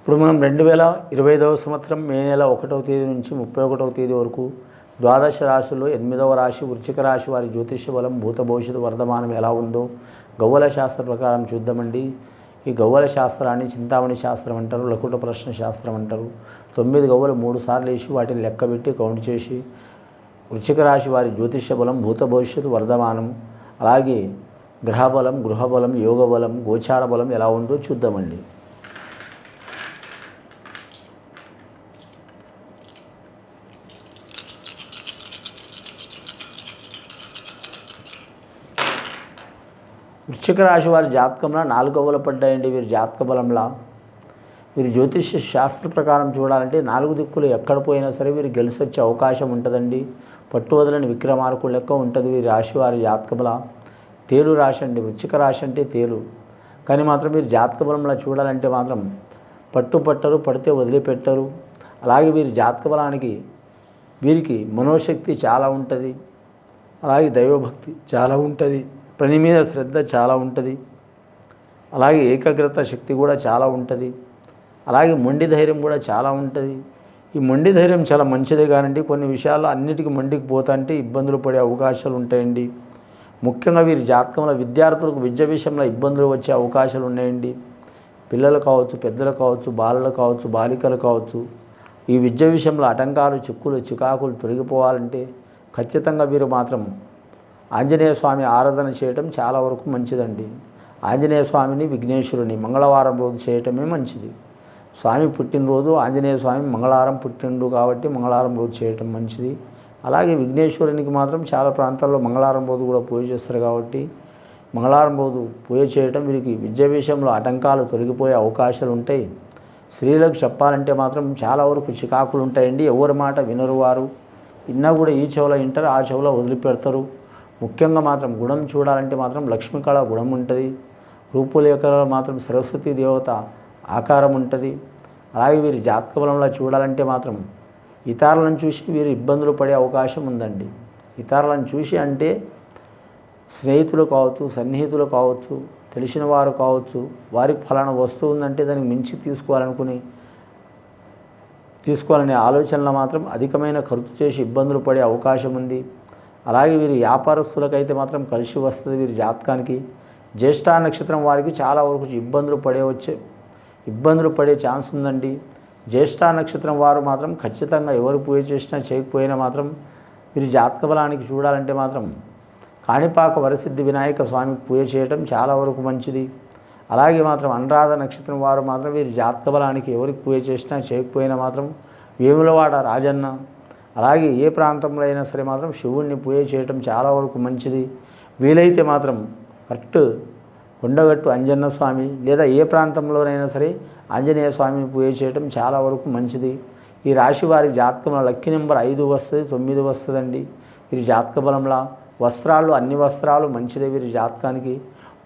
ఇప్పుడు మనం 2025వ సంవత్సరం మే నెల 1వ తేదీ నుంచి 31వ తేదీ వరకు ద్వాదశ రాశుల్లో 8వ రాశి వృశ్చిక రాశి వారి జ్యోతిష్య బలం భూత భవిష్యత్తు వర్ధమానం ఎలా ఉందో గవ్వల శాస్త్ర ప్రకారం చూద్దామండి. ఈ గవ్వల శాస్త్రాన్ని చింతామణి శాస్త్రం అంటారు, లకుట ప్రశ్న శాస్త్రం అంటారు. 9 గవ్వలు 3 సార్లు వేసి వాటిని లెక్కబెట్టి కౌంట్ చేసి వృశ్చిక రాశి వారి జ్యోతిష్య బలం భూత భవిష్యత్తు వర్ధమానం, అలాగే గ్రహబలం, గృహబలం, యోగ బలం, గోచార బలం ఎలా ఉందో చూద్దామండి. వృశ్చిక రాశి వారి జాతకంలో 4 గవ్వలు పడ్డాయండి. వీరి జాతక బలంలా వీరి జ్యోతిష్య శాస్త్ర ప్రకారం చూడాలంటే 4 దిక్కులు ఎక్కడ పోయినా సరే వీరు గెలిచి వచ్చే అవకాశం ఉంటుందండి. పట్టు వదలని విక్రమార్కుడు లెక్క ఉంటుంది వీరి రాశి వారి జాతక బల. తేలు రాశి అండి, వృశ్చిక రాశి అంటే తేలు. కానీ మాత్రం వీరి జాతక బలంలా చూడాలంటే మాత్రం పట్టరు, పడితే వదిలిపెట్టరు. అలాగే వీరి జాతక బలానికి వీరికి మనోశక్తి చాలా ఉంటుంది, అలాగే దైవభక్తి చాలా ఉంటుంది, పని మీద శ్రద్ధ చాలా ఉంటుంది, అలాగే ఏకాగ్రత శక్తి కూడా చాలా ఉంటుంది, అలాగే మొండి ధైర్యం కూడా చాలా ఉంటుంది. ఈ మొండి ధైర్యం చాలా మంచిదే కానండి, కొన్ని విషయాల్లో అన్నిటికీ మొండికి పోతాంటే ఇబ్బందులు పడే అవకాశాలు ఉంటాయండి. ముఖ్యంగా వీరి జాతకంలో విద్యార్థులకు విద్య విషయంలో ఇబ్బందులు వచ్చే అవకాశాలు ఉన్నాయండి. పిల్లలు కావచ్చు, పెద్దలు కావచ్చు, బాలలు కావచ్చు, బాలికలు కావచ్చు, ఈ విద్య విషయంలో ఆటంకాలు, చిక్కులు, చికాకులు తొలగిపోవాలంటే ఖచ్చితంగా వీరు మాత్రం ఆంజనేయ స్వామి ఆరాధన చేయటం చాలా వరకు మంచిదండి. ఆంజనేయ స్వామిని, విఘ్నేశ్వరుని మంగళవారం రోజు చేయటమే మంచిది. స్వామి పుట్టినరోజు ఆంజనేయ స్వామి మంగళవారం పుట్టినరోజు కాబట్టి మంగళవారం రోజు చేయటం మంచిది. అలాగే విఘ్నేశ్వరునికి మాత్రం చాలా ప్రాంతాల్లో మంగళవారం రోజు కూడా పూజ చేస్తారు కాబట్టి మంగళవారం రోజు పూజ చేయటం వీరికి విద్య విషయంలో ఆటంకాలు తొలగిపోయే అవకాశాలు ఉంటాయి. స్త్రీలకు చెప్పాలంటే మాత్రం చాలా వరకు చికాకులు ఉంటాయండి. ఎవరి మాట వినరు వారు. విన్నా కూడా ఈ చెవులో వింటారు, ఆ చెవులో వదిలిపెడతారు. ముఖ్యంగా మాత్రం గుణం చూడాలంటే మాత్రం లక్ష్మీకళ గుణం ఉంటుంది. రూపులేఖలో మాత్రం సరస్వతీ దేవత ఆకారం ఉంటుంది. అలాగే వీరి జాతక బలంలో చూడాలంటే మాత్రం ఇతరులను చూసి వీరు ఇబ్బందులు పడే అవకాశం ఉందండి. ఇతరులను చూసి అంటే స్నేహితులు కావచ్చు, సన్నిహితులు కావచ్చు, తెలిసిన వారు కావచ్చు, వారికి ఫలానా వస్తువు ఉందంటే దానికి మించి తీసుకోవాలనే ఆలోచనలో మాత్రం అధికమైన ఖర్చు చేసి ఇబ్బందులు పడే అవకాశం ఉంది. అలాగే వీరి వ్యాపారస్తులకైతే మాత్రం కలిసి వస్తుంది. వీరి జాతకానికి జ్యేష్ఠ నక్షత్రం వారికి చాలా వరకు ఇబ్బందులు పడే ఛాన్స్ ఉందండి. జ్యేష్ఠ నక్షత్రం వారు మాత్రం ఖచ్చితంగా ఎవరు పూజ చేసినా చేయకపోయినా మాత్రం వీరి జాతక బలానికి చూడాలంటే మాత్రం కాణిపాక వరసిద్ధి వినాయక స్వామికి పూజ చేయటం చాలా వరకు మంచిది. అలాగే మాత్రం అనురాధ నక్షత్రం వారు మాత్రం వీరి జాతక బలానికి ఎవరికి పూజ చేసినా చేయకపోయినా మాత్రం వేములవాడ రాజన్న, అలాగే ఏ ప్రాంతంలో అయినా సరే మాత్రం శివుణ్ణి పూజ చేయటం చాలా వరకు మంచిది. వీలైతే మాత్రం కరెక్ట్ కొండగట్టు అంజన్న స్వామి లేదా ఏ ప్రాంతంలోనైనా సరే ఆంజనేయ స్వామిని పూజ చేయటం చాలా వరకు మంచిది. ఈ రాశి వారి జాతకంలో లక్కీ నెంబర్ 5 వస్తుంది, 9 వస్తుందండి. వీరి జాతక బలంలో అన్ని వస్త్రాలు మంచిదే వీరి జాతకానికి.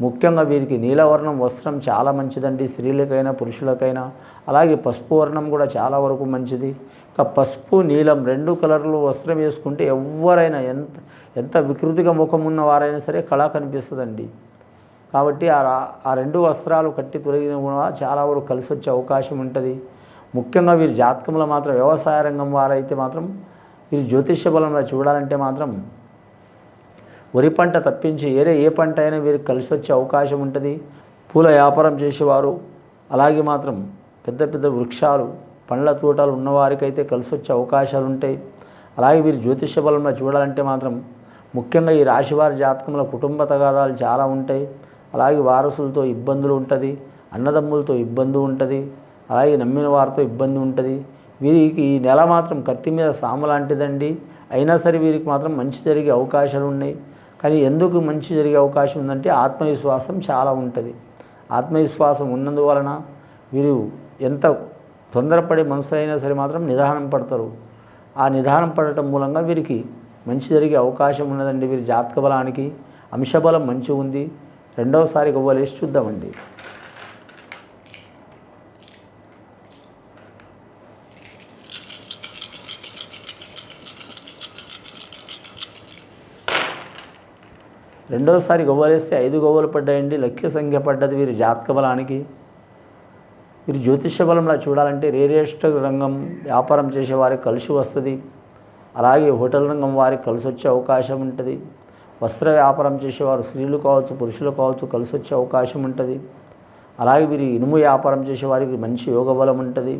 ముఖ్యంగా వీరికి నీలవర్ణం వస్త్రం చాలా మంచిదండి, స్త్రీలకైనా పురుషులకైనా. అలాగే పసుపు వర్ణం కూడా చాలా వరకు మంచిది. ఇంకా పసుపు, నీలం 2 కలర్లు వస్త్రం వేసుకుంటే ఎవరైనా ఎంత వికృతిగా ముఖం ఉన్న వారైనా సరే కళ కనిపిస్తుందండి. కాబట్టి ఆ 2 వస్త్రాలు కట్టి తొలగిన కూడా చాలా వరకు కలిసి వచ్చే అవకాశం ఉంటుంది. ముఖ్యంగా వీరి జాతకంలో మాత్రం వ్యవసాయ రంగం వారైతే మాత్రం వీరి జ్యోతిష్య బలంలో చూడాలంటే మాత్రం వరి పంట తప్పించి ఏ పంట అయినా వీరికి కలిసి వచ్చే అవకాశం ఉంటుంది. పూల వ్యాపారం చేసేవారు, అలాగే మాత్రం పెద్ద వృక్షాలు, పండ్ల తోటలు ఉన్నవారికైతే కలిసి వచ్చే అవకాశాలు ఉంటాయి. అలాగే వీరి జ్యోతిష్య బలంలో చూడాలంటే మాత్రం ముఖ్యంగా ఈ రాశివారి జాతకంలో కుటుంబ తగాదాలు చాలా ఉంటాయి. అలాగే వారసులతో ఇబ్బందులు ఉంటుంది, అన్నదమ్ములతో ఇబ్బంది ఉంటుంది, అలాగే నమ్మిన వారితో ఇబ్బంది ఉంటుంది. వీరికి ఈ నెల మాత్రం కత్తి మీద సాము లాంటిదండి. అయినా సరే వీరికి మాత్రం మంచి జరిగే అవకాశాలు ఉన్నాయి. కానీ ఎందుకు మంచి జరిగే అవకాశం ఉందంటే ఆత్మవిశ్వాసం చాలా ఉంటుంది. ఆత్మవిశ్వాసం ఉన్నందువలన వీరు ఎంత తొందరపడే మనసు అయినా సరే మాత్రం నిదానం పడతారు. ఆ నిదానం పడటం మూలంగా వీరికి మంచి జరిగే అవకాశం ఉన్నదండి. వీరి జాతక బలానికి అంశబలం మంచిగా ఉంది. రెండవసారి గవ్వలేసి చూద్దామండి. రెండోసారి గవ్వలేస్తే 5 గవ్వలు పడ్డాయండి. లక్ష్య సంఖ్య పడ్డది వీరి జాతక బలానికి. మీరు జ్యోతిష్య బలంలో చూడాలంటే రియల్ ఎస్టేట్ రంగం వ్యాపారం చేసే వారికి కలిసి వస్తుంది. అలాగే హోటల్ రంగం వారికి కలిసి వచ్చే అవకాశం ఉంటుంది. వస్త్ర వ్యాపారం చేసేవారు స్త్రీలు కావచ్చు పురుషులు కావచ్చు కలిసి వచ్చే అవకాశం ఉంటుంది. అలాగే వీరి ఇనుము వ్యాపారం చేసేవారికి మంచి యోగ బలం ఉంటుంది.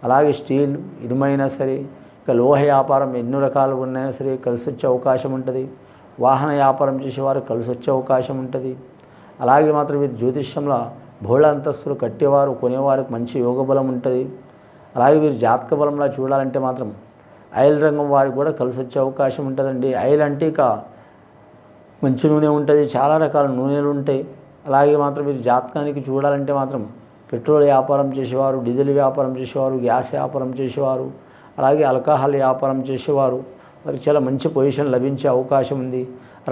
అలాగే స్టీల్ ఇనుమైనా సరే, ఇక లోహ వ్యాపారం ఎన్నో రకాలు ఉన్నా సరే కలిసి వచ్చే అవకాశం ఉంటుంది. వాహన వ్యాపారం చేసేవారు కలిసి వచ్చే అవకాశం ఉంటుంది. అలాగే మాత్రం వీరి జ్యోతిష్యంలో బహుళ అంతస్తులు కట్టేవారు కొనేవారికి మంచి యోగ బలం ఉంటుంది. అలాగే వీరి జాతక బలంలో చూడాలంటే మాత్రం ఆయిల్ రంగం వారికి కూడా కలిసి వచ్చే అవకాశం ఉంటుందండి. ఆయిల్ అంటే ఇక మంచి నూనె ఉంటుంది, చాలా రకాల నూనెలు ఉంటాయి. అలాగే మాత్రం వీరి జాతకానికి చూడాలంటే మాత్రం పెట్రోల్ వ్యాపారం చేసేవారు, డీజిల్ వ్యాపారం చేసేవారు, గ్యాస్ వ్యాపారం చేసేవారు, అలాగే ఆల్కహాల్ వ్యాపారం చేసేవారు వారికి చాలా మంచి పొజిషన్ లభించే అవకాశం ఉంది.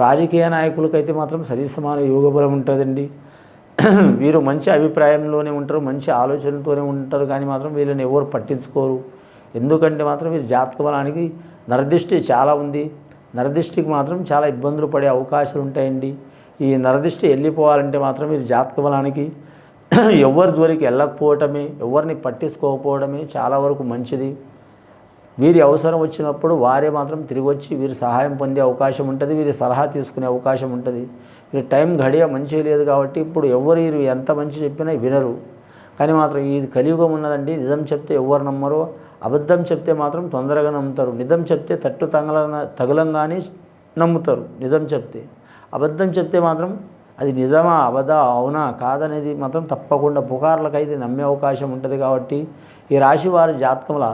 రాజకీయ నాయకులకైతే మాత్రం సరిసమాన యోగ బలం ఉంటుందండి. వీరు మంచి అభిప్రాయంలోనే ఉంటారు, మంచి ఆలోచనతోనే ఉంటారు, కానీ మాత్రం వీళ్ళని ఎవరు పట్టించుకోరు. ఎందుకంటే మాత్రం వీరి జాతక బలానికి నరదిష్టి చాలా ఉంది. నరదిష్టికి మాత్రం చాలా ఇబ్బందులు పడే అవకాశాలు ఉంటాయండి. ఈ నరదిష్టి వెళ్ళిపోవాలంటే మాత్రం వీరి జాతక బలానికి ఎవరి జోలికి వెళ్ళకపోవటమే, ఎవరిని పట్టించుకోకపోవడమే చాలా వరకు మంచిది. వీరి అవసరం వచ్చినప్పుడు వారే మాత్రం తిరిగి వచ్చి వీరి సహాయం పొందే అవకాశం ఉంటుంది, వీరి సలహా తీసుకునే అవకాశం ఉంటుంది. వీరి టైం గడియ మంచిగా లేదు కాబట్టి ఇప్పుడు ఎవరు వీరు ఎంత మంచి చెప్పినా వినరు. కానీ మాత్రం ఇది కలియుగం ఉన్నదండి. నిజం చెప్తే ఎవరు నమ్మరో, అబద్ధం చెప్తే మాత్రం తొందరగా నమ్ముతారు. నిజం చెప్తే తగులంగానే నమ్ముతారు. నిజం చెప్తే అబద్ధం చెప్తే మాత్రం అది నిజమా అబద్ధా అవునా కాదనేది మాత్రం తప్పకుండా పుకార్లకైతే నమ్మే అవకాశం ఉంటుంది. కాబట్టి ఈ రాశి వారి జాతకంలో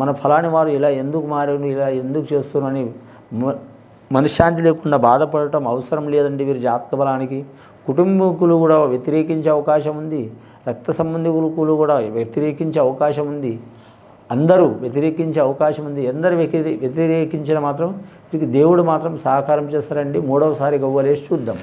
మన ఫలాని వారు ఇలా ఎందుకు మారారు, ఇలా ఎందుకు చేస్తున్నారని మనశ్శాంతి లేకుండా బాధపడటం అవసరం లేదండి. వీరి జాతక బలానికి కుటుంబీకులు కూడా వ్యతిరేకించే అవకాశం ఉంది, రక్త సంబంధికులు కూడా వ్యతిరేకించే అవకాశం ఉంది, అందరూ వ్యతిరేకించే అవకాశం ఉంది. అందరూ వ్యతిరేకించిన మాత్రం వీరికి దేవుడు మాత్రం సహకారం చేస్తారండి. మూడవసారి గవ్వలేసి చూద్దాం.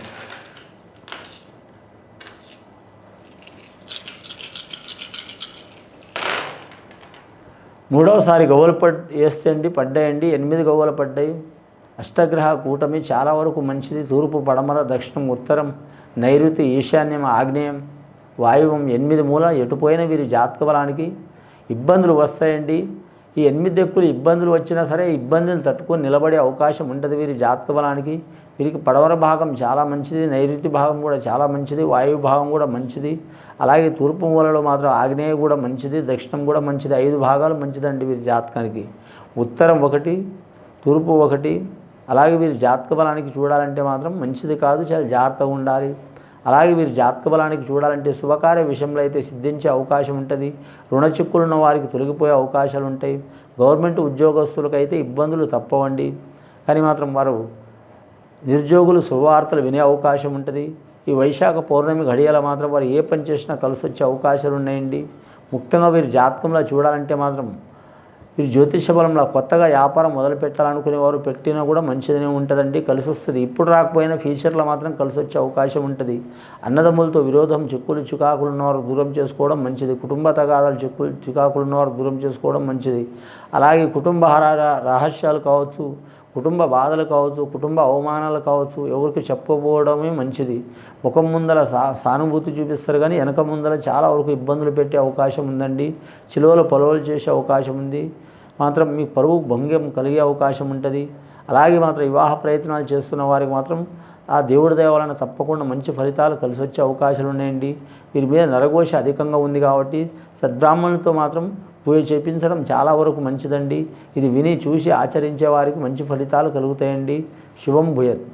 మూడవసారి గవ్వలు వేస్తే అండి పడ్డాయండి. 8 గవ్వలు పడ్డాయి. అష్టగ్రహ కూటమి చాలా వరకు మంచిది. తూర్పు పడమర దక్షిణం ఉత్తరం నైరుతి ఈశాన్యం ఆగ్నేయం వాయువం 8 మూల ఎటుపోయిన వీరి జాతక బలానికి ఇబ్బందులు వస్తాయండి. ఈ 8 దిక్కులు ఇబ్బందులు వచ్చినా సరే ఇబ్బందులు తట్టుకొని నిలబడే అవకాశం ఉంటుంది వీరి జాతక బలానికి. వీరికి పడమర భాగం చాలా మంచిది, నైరుతి భాగం కూడా చాలా మంచిది, వాయువు భాగం కూడా మంచిది. అలాగే తూర్పు మూలలో మాత్రం ఆగ్నేయ కూడా మంచిది, దక్షిణం కూడా మంచిది. 5 భాగాలు మంచిదండి వీరి జాతకానికి. ఉత్తరం 1, తూర్పు 1. అలాగే వీరి జాతక బలానికి చూడాలంటే మాత్రం మంచిది కాదు, చాలా జాగ్రత్తగా ఉండాలి. అలాగే వీరి జాతక బలానికి చూడాలంటే శుభకార్య విషయంలో అయితే సిద్ధించే అవకాశం ఉంటుంది. రుణ చిక్కులున్న వారికి తొలగిపోయే అవకాశాలు ఉంటాయి. గవర్నమెంట్ ఉద్యోగస్తులకైతే ఇబ్బందులు తప్పవండి. కానీ మాత్రం వారు నిరుద్యోగులు శుభవార్తలు వినే అవకాశం ఉంటుంది. ఈ వైశాఖ పౌర్ణమి గడియల మాత్రం వారు ఏ పని చేసినా కలిసి వచ్చే అవకాశాలు ఉన్నాయండి. ముఖ్యంగా వీరి జాతకంలో చూడాలంటే మాత్రం వీరు జ్యోతిష బలంలో కొత్తగా వ్యాపారం మొదలు పెట్టాలనుకునే వారు పెట్టినా కూడా మంచిదనే ఉంటుందండి, కలిసి వస్తుంది. ఇప్పుడు రాకపోయినా ఫ్యూచర్లో మాత్రం కలిసి వచ్చే అవకాశం ఉంటుంది. అన్నదమ్ములతో విరోధం చిక్కులు చికాకులు ఉన్నవారు దూరం చేసుకోవడం మంచిది. కుటుంబ తగాదాలు చికాకులు ఉన్నవారు దూరం చేసుకోవడం మంచిది. అలాగే కుటుంబ రహస్యాలు కావచ్చు, కుటుంబ బాధలు కావచ్చు, కుటుంబ అవమానాలు కావచ్చు ఎవరికి చెప్పకపోవడమే మంచిది. ముఖం ముందర సానుభూతి చూపిస్తారు కానీ వెనక ముందర చాలా వరకు ఇబ్బందులు పెట్టే అవకాశం ఉందండి. చిలువలు పొలవలు చేసే అవకాశం ఉంది. మాత్రం మీ పరువు భంగం కలిగే అవకాశం ఉంటుంది. అలాగే మాత్రం వివాహ ప్రయత్నాలు చేస్తున్న వారికి మాత్రం ఆ దేవుడి దయ వలన తప్పకుండా మంచి ఫలితాలు కలిసి వచ్చే అవకాశాలు ఉన్నాయండి. వీరి మీద నరఘోష అధికంగా ఉంది కాబట్టి సద్బ్రాహ్మణులతో మాత్రం పూజ చేయించడం చాలా వరకు మంచిదండి. ఇది విని చూసి ఆచరించే వారికి మంచి ఫలితాలు కలుగుతాయండి. శుభం భూయత్.